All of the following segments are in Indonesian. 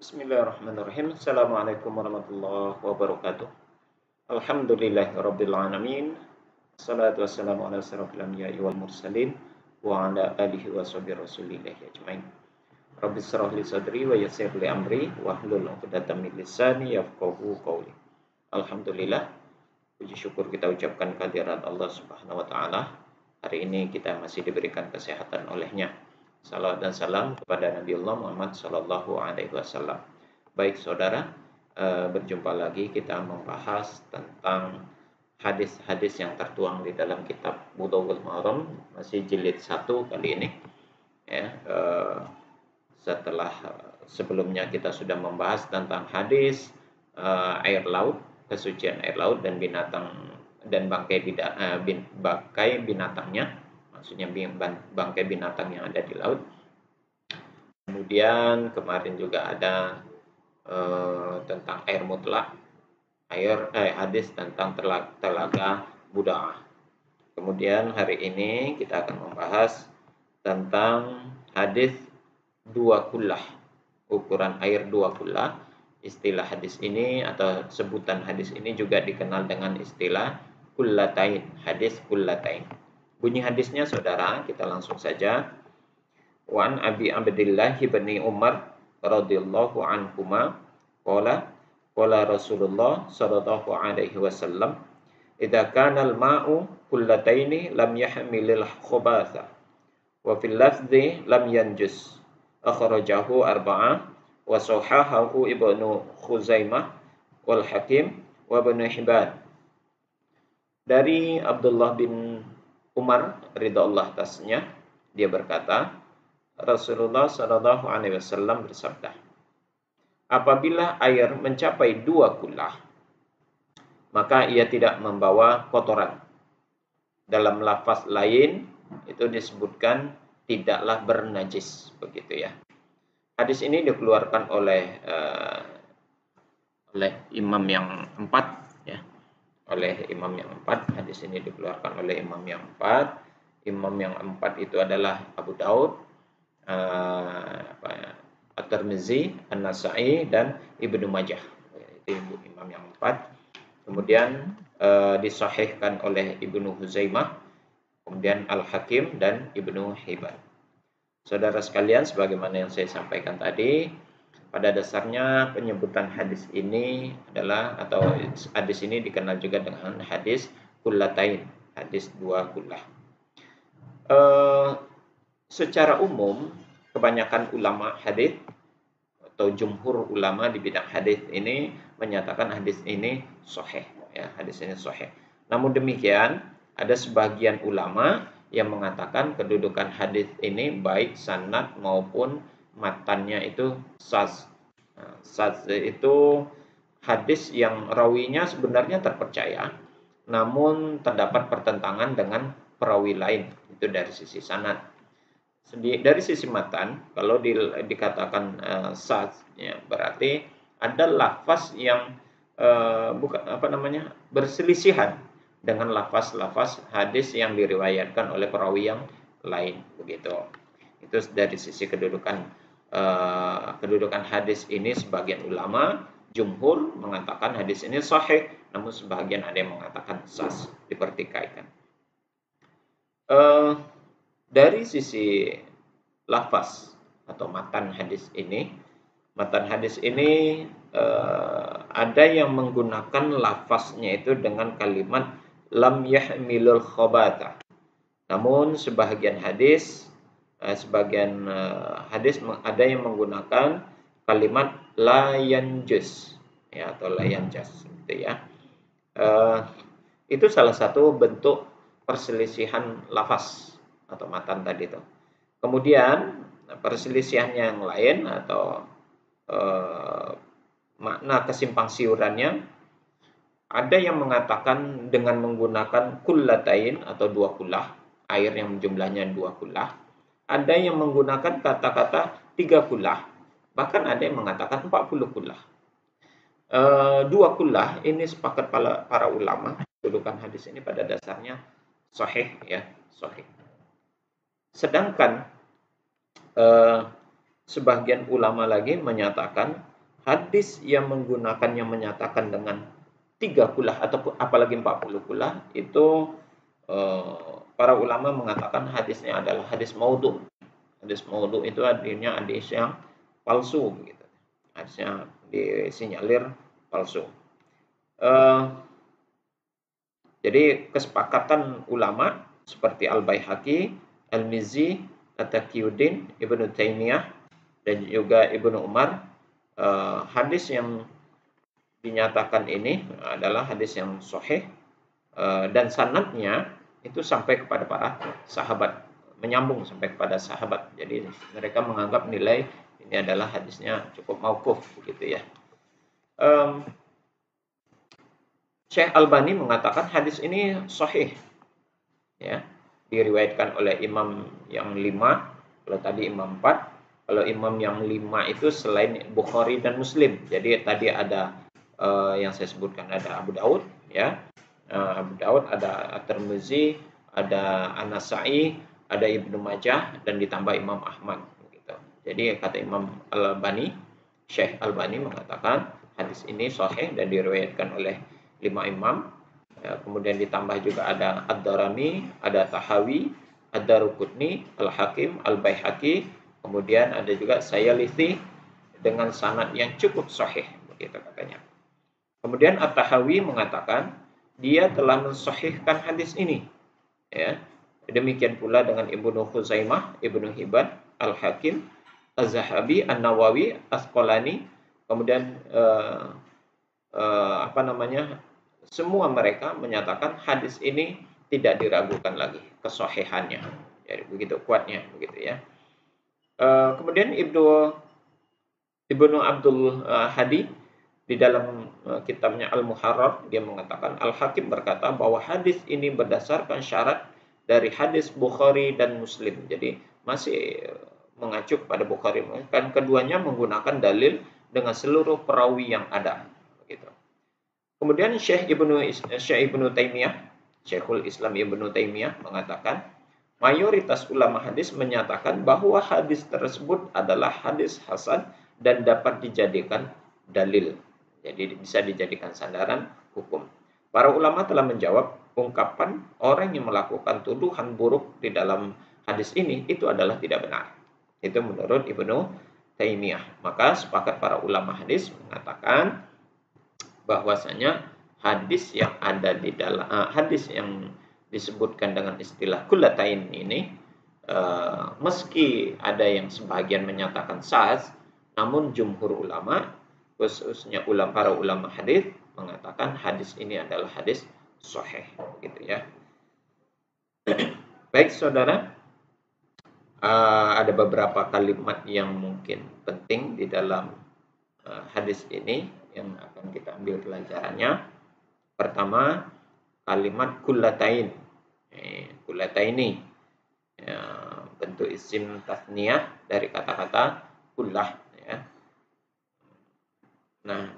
Bismillahirrahmanirrahim. Assalamualaikum warahmatullahi wabarakatuh. Alhamdulillahirabbil alamin. Wassalatu wassalamu ala asyrofil anbiya'i wal mursalin wa ala alihi wa sahbihi rasulillahi ajmain. Rabbi shrah li sadri wa yassir li amri wahlul 'uqdatam min lisani yafqahu qawli. Alhamdulillah, puji syukur kita ucapkan kehadirat Allah Subhanahu wa taala. Hari ini kita masih diberikan kesehatan olehnya. Salawat dan salam kepada Nabiullah Muhammad Sallallahu Alaihi Wasallam. Baik saudara, berjumpa lagi kita membahas tentang hadis-hadis yang tertuang di dalam kitab Bulughul Maram, masih jilid 1 kali ini. Ya, setelah sebelumnya kita sudah membahas tentang hadis air laut, kesucian air laut dan binatang dan bangkai binatangnya. Maksudnya bangkai binatang yang ada di laut. Kemudian kemarin juga ada tentang air mutlak, hadis tentang telaga Budaah. Kemudian hari ini kita akan membahas tentang hadis 2 kullah, ukuran air 2 kullah. Istilah hadis ini atau sebutan hadis ini juga dikenal dengan istilah kullatain, hadis kullatain. Bunyi hadisnya saudara, kita langsung saja. Wan Abi Abdillah bin Umar radhiyallahu anhuma qala Rasulullah sallallahu alaihi wasallam idza kana al-ma'u kullataini lam yahmilil khubatha wa fil lafzi lam yanjus akhrajahu arba'ah wa sahahahu Ibnu Khuzaimah wal Hakim wa Ibnu Hibban. Dari Abdullah bin Umar ridha Allah atasnya, dia berkata, Rasulullah Shallallahu Alaihi Wasallam bersabda, apabila air mencapai 2 kullah, maka ia tidak membawa kotoran. Dalam lafaz lain itu disebutkan tidaklah bernajis, begitu ya. Hadis ini dikeluarkan oleh imam yang 4, ya. Oleh imam yang 4, hadis ini dikeluarkan oleh imam yang 4. Imam yang 4 itu adalah Abu Daud, At-Tirmizi, An-Nasa'i dan Ibnu Majah. Itu imam yang 4. Kemudian disahihkan oleh Ibnu Huzaimah, kemudian Al-Hakim dan Ibnu Hibban. Saudara sekalian, sebagaimana yang saya sampaikan tadi, pada dasarnya penyebutan hadis ini adalah, atau hadis ini dikenal juga dengan hadis kullatain, hadis 2 kullah. Secara umum, kebanyakan ulama hadis atau jumhur ulama di bidang hadis ini menyatakan hadis ini sahih, ya, hadis ini sahih. Namun demikian, ada sebagian ulama yang mengatakan kedudukan hadis ini baik sanad maupun matannya itu saz. Saz itu hadis yang rawinya sebenarnya terpercaya, namun terdapat pertentangan dengan perawi lain, itu dari sisi sanad. Dari sisi matan, kalau dikatakan saz, ya, berarti ada lafaz yang berselisihan dengan lafaz-lafaz hadis yang diriwayatkan oleh perawi yang lain, begitu. Itu dari sisi kedudukan hadis ini. Sebagian ulama jumhur mengatakan hadis ini sahih, namun sebagian ada yang mengatakan saz, dipertikaikan. Dari sisi lafaz atau matan hadis ini ada yang menggunakan lafaznya itu dengan kalimat lam yahmilul khabata. Namun sebagian hadis ada yang menggunakan kalimat la yanjus, ya, atau la yanjas, gitu ya. Itu salah satu bentuk perselisihan lafaz atau matan tadi itu. Kemudian perselisihan yang lain atau makna kesimpang siurannya, ada yang mengatakan dengan menggunakan kullatain atau 2 kullah, air yang jumlahnya 2 kullah. Ada yang menggunakan kata-kata 3 kullah, bahkan ada yang mengatakan 40 kullah. 2 kullah ini sepakat para ulama, kedudukan hadis ini pada dasarnya sahih, ya, sahih. Sedangkan sebagian ulama lagi menyatakan hadis yang menggunakannya menyatakan dengan 3 kulah ataupun apalagi 40 kulah itu para ulama mengatakan hadisnya adalah hadis maudhu. Hadis maudhu itu artinya hadis yang palsu begitu. Hadisnya disinyalir palsu. Jadi kesepakatan ulama seperti Al-Baihaqi, Al-Mizzi, At-Taqiyuddin, Ibnu Taimiyah dan juga Ibnu Umar, hadis yang dinyatakan ini adalah hadis yang sahih dan sanadnya itu sampai kepada para sahabat, menyambung sampai kepada sahabat. Jadi mereka menganggap nilai ini adalah hadisnya cukup mauquf begitu ya. Syekh Albani mengatakan hadis ini sahih, ya, diriwayatkan oleh imam yang 5, kalau tadi imam 4, kalau imam yang 5 itu selain Bukhari dan Muslim. Jadi tadi ada yang saya sebutkan ada Abu Daud, ya, Abu Daud, ada At-Tirmizi, ada An-Nasa'i, ada Ibnu Majah dan ditambah Imam Ahmad. Gitu. Jadi kata Imam Al-Albani, Syekh Albani mengatakan hadis ini sahih dan diriwayatkan oleh 5 imam. Kemudian ditambah juga ada Ad-Darimi, ada Tahawi, Ad-Daruqutni, Al-Hakim, Al-Baihaqi, kemudian ada juga Sayalisi dengan sanad yang cukup sahih begitu katanya. Kemudian At-Tahawi mengatakan dia telah mensahihkan hadis ini, ya. Demikian pula dengan Ibnu Khuzaimah, Ibnu Hibban, Al-Hakim, Az-Zahabi, An-Nawawi, Asqalani, kemudian semua mereka menyatakan hadis ini tidak diragukan lagi kesahihannya. Jadi begitu kuatnya begitu ya. Kemudian Ibnu Abdul Hadi di dalam kitabnya Al-Muharrar dia mengatakan Al-Hakim berkata bahwa hadis ini berdasarkan syarat dari hadis Bukhari dan Muslim. Jadi masih mengacu pada Bukhari, kan keduanya menggunakan dalil dengan seluruh perawi yang ada. Begitu. Kemudian Syekh Ibnu Taimiyah, Syekhul Islam Ibnu Taimiyah mengatakan mayoritas ulama hadis menyatakan bahwa hadis tersebut adalah hadis hasan dan dapat dijadikan dalil. Jadi bisa dijadikan sandaran hukum. Para ulama telah menjawab ungkapan orang yang melakukan tuduhan buruk di dalam hadis ini itu adalah tidak benar. Itu menurut Ibnu Taimiyah. Maka sepakat para ulama hadis mengatakan bahwasanya hadis yang ada di dalam hadis yang disebutkan dengan istilah kullatain ini meski ada yang sebagian menyatakan sahih, namun jumhur ulama khususnya para ulama hadis mengatakan hadis ini adalah hadis sahih gitu ya. Baik saudara, ada beberapa kalimat yang mungkin penting di dalam hadis ini yang akan kita ambil pelajarannya. Pertama, kalimat kullatain. Kullataini ya, bentuk isim tasniyah dari kata-kata kullah ya. Nah,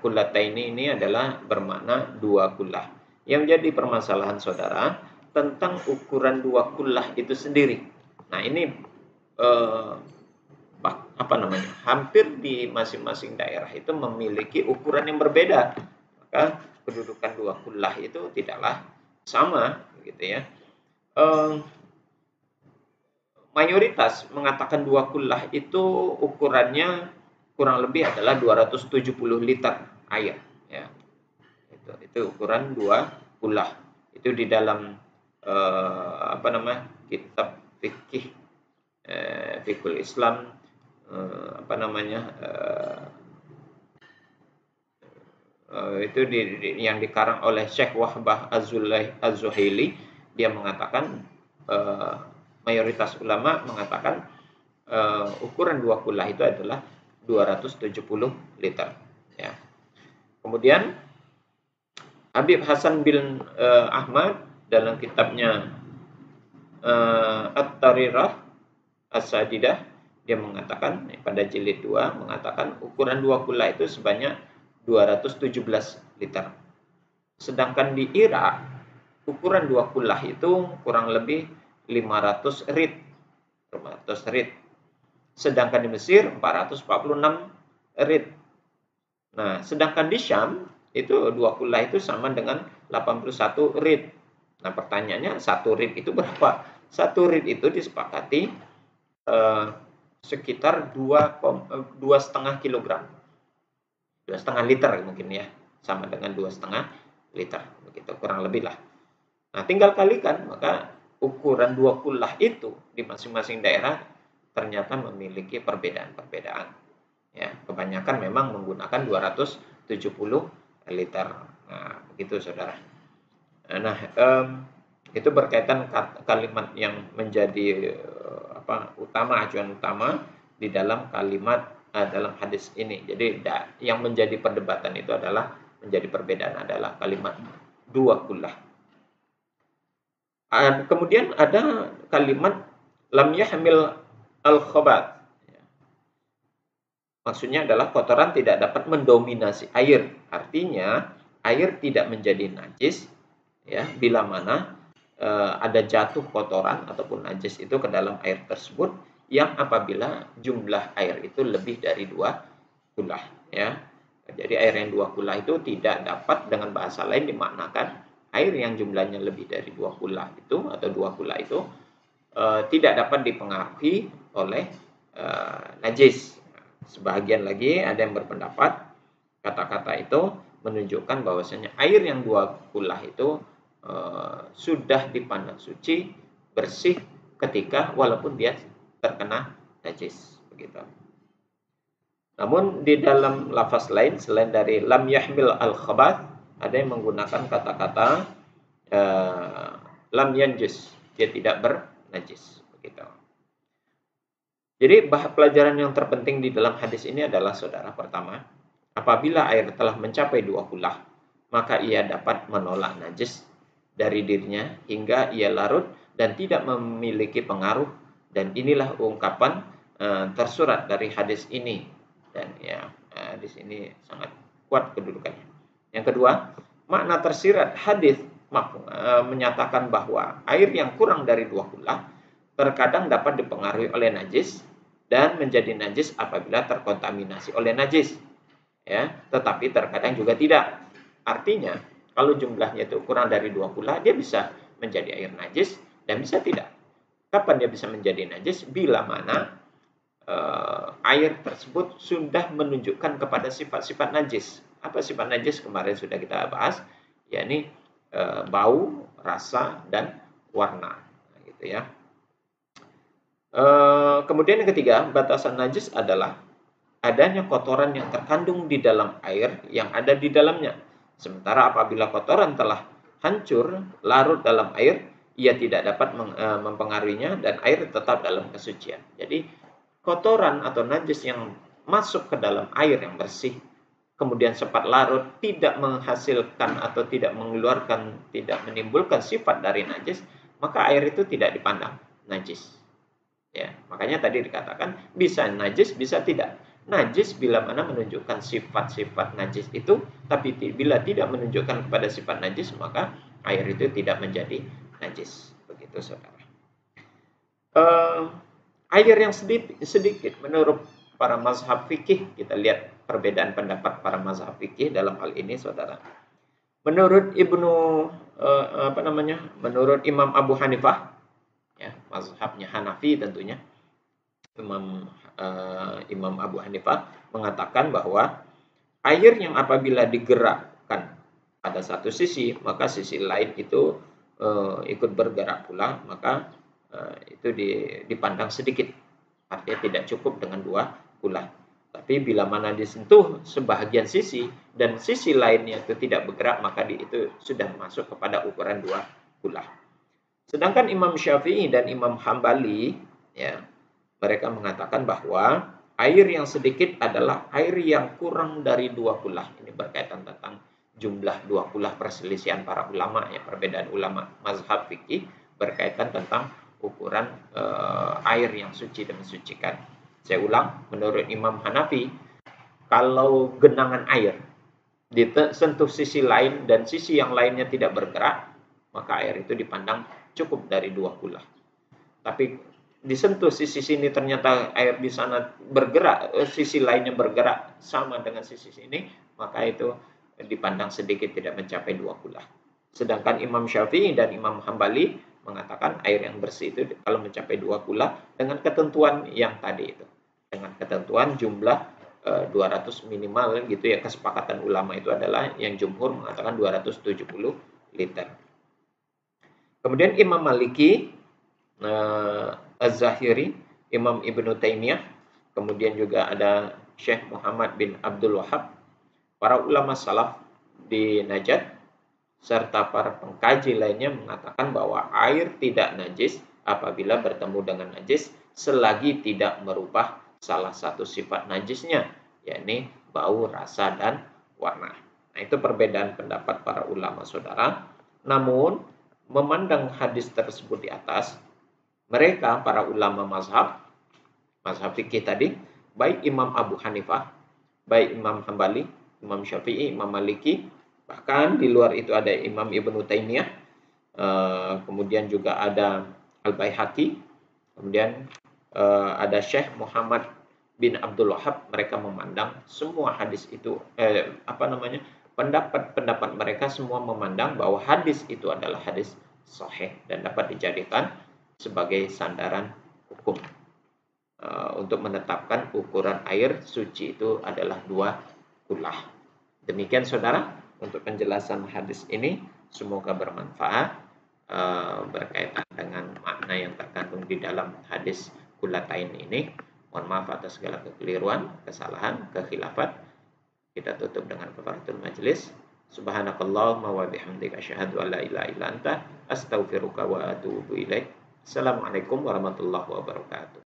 kullataini ini adalah bermakna dua kullah. Yang jadi permasalahan saudara tentang ukuran dua kullah itu sendiri. Nah, ini hampir di masing-masing daerah itu memiliki ukuran yang berbeda. Maka kedudukan dua kullah itu tidaklah sama gitu ya. Mayoritas mengatakan dua kullah itu ukurannya kurang lebih adalah 270 liter air ya. Itu ukuran dua kullah. Itu di dalam kitab fikih Fiqhul Islam itu yang dikarang oleh Syekh Wahbah Az-Zuhaili. Dia mengatakan mayoritas ulama mengatakan ukuran dua kullah itu adalah 270 liter ya. Kemudian Habib Hasan bin Ahmad dalam kitabnya At-Tarirah As-Sadidah dia mengatakan pada jilid 2 mengatakan ukuran dua kullah itu sebanyak 217 liter. Sedangkan di Irak ukuran dua kullah itu kurang lebih 500 rit. Sedangkan di Mesir 446 rit. Nah, sedangkan di Syam itu 2 kullah itu sama dengan 81 rid. Nah, pertanyaannya 1 rid itu berapa? 1 rid itu disepakati sekitar 2,5 kilogram. 2,5 liter mungkin ya. Sama dengan 2,5 liter. Begitu kurang lebih lah. Nah, tinggal kalikan, maka ukuran 2 kullah itu di masing-masing daerah ternyata memiliki perbedaan-perbedaan. Ya, kebanyakan memang menggunakan 270 liter. Nah, begitu saudara. Nah, itu berkaitan kalimat yang menjadi utama, acuan utama di dalam kalimat dalam hadis ini. Jadi yang menjadi perdebatan itu adalah menjadi perbedaan adalah kalimat 2 kullah. Kemudian ada kalimat lam yahmil al-khabath. Maksudnya adalah kotoran tidak dapat mendominasi air. Artinya air tidak menjadi najis ya bila mana ada jatuh kotoran ataupun najis itu ke dalam air tersebut yang apabila jumlah air itu lebih dari 2 kullah ya. Jadi air yang 2 kullah itu tidak dapat, dengan bahasa lain dimaknakan air yang jumlahnya lebih dari 2 kullah itu atau 2 kullah itu tidak dapat dipengaruhi oleh najis. Sebagian lagi ada yang berpendapat kata-kata itu menunjukkan bahwasanya air yang 2 kullah itu sudah dipandang suci, bersih ketika walaupun dia terkena najis begitu. Namun di dalam lafaz lain selain dari lam yahmil al-khabath ada yang menggunakan kata-kata lam yanjis, dia tidak bernajis begitu. Jadi pelajaran yang terpenting di dalam hadis ini adalah saudara, pertama, apabila air telah mencapai 2 kullah, maka ia dapat menolak najis dari dirinya hingga ia larut dan tidak memiliki pengaruh, dan inilah ungkapan tersurat dari hadis ini, dan ya hadis ini sangat kuat kedudukannya. Yang kedua, makna tersirat hadis menyatakan bahwa air yang kurang dari 2 kullah terkadang dapat dipengaruhi oleh najis dan menjadi najis apabila terkontaminasi oleh najis ya, tetapi terkadang juga tidak. Artinya kalau jumlahnya itu kurang dari 2 kullah, dia bisa menjadi air najis dan bisa tidak. Kapan dia bisa menjadi najis? Bila mana air tersebut sudah menunjukkan kepada sifat-sifat najis. Apa sifat najis? Kemarin sudah kita bahas, yakni bau, rasa, dan warna gitu ya. Kemudian yang ketiga, batasan najis adalah adanya kotoran yang terkandung di dalam air yang ada di dalamnya. Sementara apabila kotoran telah hancur, larut dalam air, ia tidak dapat mempengaruhinya dan air tetap dalam kesucian. Jadi kotoran atau najis yang masuk ke dalam air yang bersih, kemudian sempat larut, tidak menghasilkan atau tidak mengeluarkan, tidak menimbulkan sifat dari najis, maka air itu tidak dipandang najis. Ya, makanya tadi dikatakan bisa najis, bisa tidak. Najis bila mana menunjukkan sifat-sifat najis itu, tapi bila tidak menunjukkan kepada sifat najis, maka air itu tidak menjadi najis. Begitu saudara. Air yang sedikit menurut para mazhab fikih, kita lihat perbedaan pendapat para mazhab fikih dalam hal ini saudara. Menurut menurut Imam Abu Hanifah, ya, mazhabnya Hanafi tentunya, Imam Abu Hanifah mengatakan bahwa air yang apabila digerakkan pada satu sisi, maka sisi lain itu ikut bergerak pula, maka itu dipandang sedikit, artinya tidak cukup dengan 2 kullah. Tapi bila mana disentuh sebahagian sisi dan sisi lainnya itu tidak bergerak, maka itu sudah masuk kepada ukuran 2 kullah. Sedangkan Imam Syafi'i dan Imam Hambali, ya, mereka mengatakan bahwa air yang sedikit adalah air yang kurang dari 2 kullah. Ini berkaitan tentang jumlah 2 kullah, perselisihan para ulama, ya, perbedaan ulama mazhab fikih berkaitan tentang ukuran air yang suci dan mensucikan. Saya ulang, menurut Imam Hanafi, kalau genangan air disentuh sisi lain dan sisi yang lainnya tidak bergerak, maka air itu dipandang cukup dari 2 kullah. Tapi disentuh sisi sini ternyata air di sana bergerak, sisi lainnya bergerak sama dengan sisi sini, maka itu dipandang sedikit tidak mencapai 2 kula. Sedangkan Imam Syafi'i dan Imam Hambali mengatakan air yang bersih itu kalau mencapai 2 kula dengan ketentuan yang tadi itu. Dengan ketentuan jumlah 200 minimal gitu ya, kesepakatan ulama itu adalah yang jumhur mengatakan 270 liter. Kemudian Imam Maliki, Az-Zahiri, Imam Ibnu Taimiyah, kemudian juga ada Syekh Muhammad bin Abdul Wahab, para ulama salaf di Najd, serta para pengkaji lainnya mengatakan bahwa air tidak najis apabila bertemu dengan najis selagi tidak merubah salah satu sifat najisnya, yakni bau, rasa, dan warna. Nah, itu perbedaan pendapat para ulama, saudara. Namun, memandang hadis tersebut di atas, mereka para ulama mazhab fikih tadi, baik Imam Abu Hanifah, baik Imam Hambali, Imam Syafi'i, Imam Maliki, bahkan di luar itu ada Imam Ibnu Taimiyah, kemudian juga ada Al-Baihaqi, kemudian ada Syekh Muhammad bin Abdul Wahab. Mereka memandang semua hadis itu pendapat mereka semua memandang bahwa hadis itu adalah hadis sahih dan dapat dijadikan sebagai sandaran hukum untuk menetapkan ukuran air suci itu adalah 2 kulah. Demikian saudara untuk penjelasan hadis ini, semoga bermanfaat berkaitan dengan makna yang terkandung di dalam hadis kulatain ini. Mohon maaf atas segala kekeliruan, kesalahan, kekhilafat. Kita tutup dengan kafaratul majlis. Subhanakallahumma wa bihamdika asyhadu an la ilaha illa anta astaghfiruka wa atubu ilaik. Assalamualaikum warahmatullahi wabarakatuh.